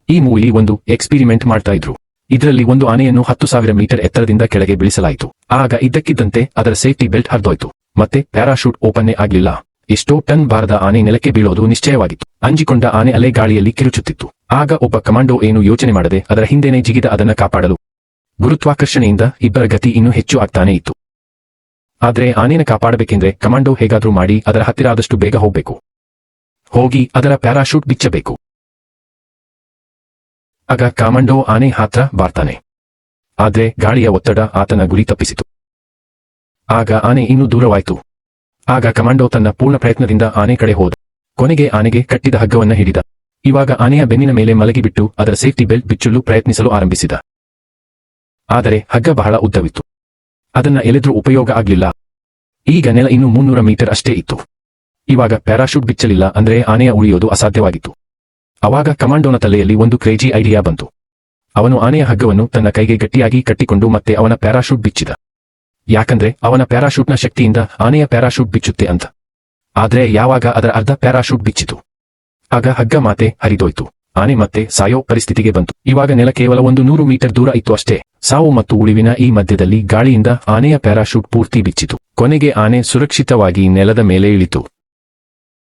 ಈ ಮೂವಿಲಿ ಒಂದು ಎಕ್ಸ್ಪಿರಿಮೆಂಟ್ ಮಾಡ್ತಾ ಇದ್ರು. ಇದರಲ್ಲಿ ಒಂದು ಆನೆಯನ್ನು 10,000 ಮೀಟರ್ ಎತ್ತರದಿಂದ ಕೆಳಗೆ ಬೀಳಿಸಲಾಯಿತು. ಆಗ ಇದ್ದಕ್ಕಿದ್ದಂತೆ ಅದರ ಸೇಫ್ಟಿ ಬೆಲ್ಟ್ ಹರಿದೋಯ್ತು. ಮತ್ತೆ ಪ್ಯಾರಾಶೂಟ್ ಓಪನ್ನೇ ಆಗ್ಲಿಲ್ಲ. ಎಷ್ಟೋ ಟನ್ ಭಾರದ ಆನೆ ನೆಲಕ್ಕೆ ಬೀಳೋದು ನಿಶ್ಚಯವಾಗಿತ್ತು. ಅಂಜಿಕೊಂಡ ಆನೆ ಅಲೆ ಗಾಳಿಯಲ್ಲಿ ಕಿರುಚುತ್ತಿತ್ತು. ಆಗ ಒಬ್ಬ ಕಮಾಂಡೋ ಏನು ಯೋಚನೆ ಮಾಡದೆ ಅದರ ಹಿಂದೆನೇ ಜಿಗಿದ ಅದನ್ನ ಕಾಪಾಡಲು. ಗುರುತ್ವಾಕರ್ಷಣೆಯಿಂದ ಇಬ್ಬರ ಗತಿ ಇನ್ನೂ ಹೆಚ್ಚು ಆಗ್ತಾನೆ ಇತ್ತು. ಆದ್ರೆ ಆನೆನ ಕಾಪಾಡಬೇಕೆಂದ್ರೆ ಕಮಾಂಡೋ ಹೇಗಾದ್ರೂ ಮಾಡಿ ಅದರ ಹತ್ತಿರ ಆದಷ್ಟು ಬೇಗ ಹೋಗ್ಬೇಕು. ಹೋಗಿ ಅದರ ಪ್ಯಾರಾಶೂಟ್ ಬಿಚ್ಚಬೇಕು. ಆಗ ಕಮಾಂಡೋ ಆನೆ ಹತ್ರ ಬರ್ತಾನೆ. ಆದ್ರೆ ಗಾಳಿಯ ಒತ್ತಡ ಆತನ ಗುರಿ ತಪ್ಪಿಸಿತು. ಆಗ ಆನೆ ಇನ್ನೂ ದೂರವಾಯಿತು. ಆಗ ಕಮಾಂಡೋ ತನ್ನ ಪೂರ್ಣ ಪ್ರಯತ್ನದಿಂದ ಆನೆ ಕಡೆ ಹೋದ. ಕೊನೆಗೆ ಆನೆಗೆ ಕಟ್ಟಿದ ಹಗ್ಗವನ್ನ ಹಿಡಿದ. ಇವಾಗ ಆನೆಯ ಬೆನ್ನಿನ ಮೇಲೆ ಮಲಗಿಬಿಟ್ಟು ಅದರ ಸೇಫ್ಟಿ ಬೆಲ್ಟ್ ಬಿಚ್ಚಲು ಪ್ರಯತ್ನಿಸಲು ಆರಂಭಿಸಿದ. ಆದರೆ ಹಗ್ಗ ಬಹಳ ಉದ್ದವಿತ್ತು. ಅದನ್ನ ಎಳೆದ್ರೂ ಉಪಯೋಗ ಆಗ್ಲಿಲ್ಲ. ಈಗ ನೆಲ ಇನ್ನು 300 ಮೀಟರ್ ಅಷ್ಟೇ ಇತ್ತು. ಇವಾಗ ಪ್ಯಾರಾಶೂಟ್ ಬಿಚ್ಚಲಿಲ್ಲ ಅಂದ್ರೆ ಆನೆಯ ಉಳಿಯೋದು ಅಸಾಧ್ಯವಾಗಿತ್ತು. ಅವಾಗ ಕಮಾಂಡೋನ ತಲೆಯಲ್ಲಿ ಒಂದು ಕ್ರೇಜಿ ಐಡಿಯಾ ಬಂತು. ಅವನು ಆನೆಯ ಹಗ್ಗವನ್ನು ತನ್ನ ಕೈಗೆ ಗಟ್ಟಿಯಾಗಿ ಕಟ್ಟಿಕೊಂಡು ಮತ್ತೆ ಅವನ ಪ್ಯಾರಾಶೂಟ್ ಬಿಚ್ಚಿದ. ಯಾಕಂದ್ರೆ ಅವನ ಪ್ಯಾರಾಶೂಟ್ನ ಶಕ್ತಿಯಿಂದ ಆನೆಯ ಪ್ಯಾರಾಶೂಟ್ ಬಿಚ್ಚುತ್ತೆ ಅಂತ. ಆದ್ರೆ ಯಾವಾಗ ಅದರ ಅರ್ಧ ಪ್ಯಾರಾಶೂಟ್ ಬಿಚ್ಚಿತು, ಆಗ ಹಗ್ಗ ಮಾತೆ ಹರಿದೋಯ್ತು. ಆನೆ ಮತ್ತೆ ಸಾಯೋ ಪರಿಸ್ಥಿತಿಗೆ ಬಂತು. ಇವಾಗ ನೆಲ ಕೇವಲ 100 ಮೀಟರ್ ದೂರ ಇತ್ತು ಅಷ್ಟೇ. ಸಾವು ಮತ್ತು ಉಳಿವಿನ ಈ ಮಧ್ಯದಲ್ಲಿ ಗಾಳಿಯಿಂದ ಆನೆಯ ಪ್ಯಾರಾಶೂಟ್ ಪೂರ್ತಿ ಬಿಚ್ಚಿತು. ಕೊನೆಗೆ ಆನೆ ಸುರಕ್ಷಿತವಾಗಿ ನೆಲದ ಮೇಲೆ ಇಳಿತು.